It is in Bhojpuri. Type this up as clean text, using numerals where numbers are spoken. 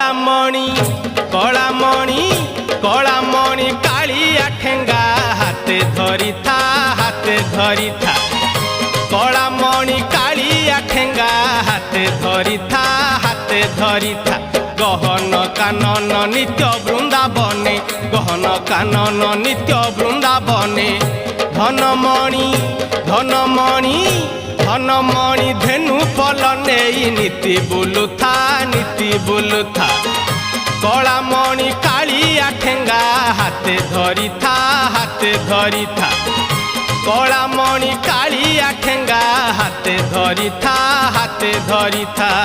कलामणि कलामणि कालिया ठेंगा हाथे धरी था कलामणि कालिया ठेंगा हाथे धरी था गहन कानन नित्य वृंदावने गहन कानन नित्य वृंदावने धनमणि धनमणि धनमणि धेनु फल नहीं नीति बोलुथा कलामणि कालिया ठेंगा हाथे धरी था कलामणि कालिया ठेंगा हाथे धरी था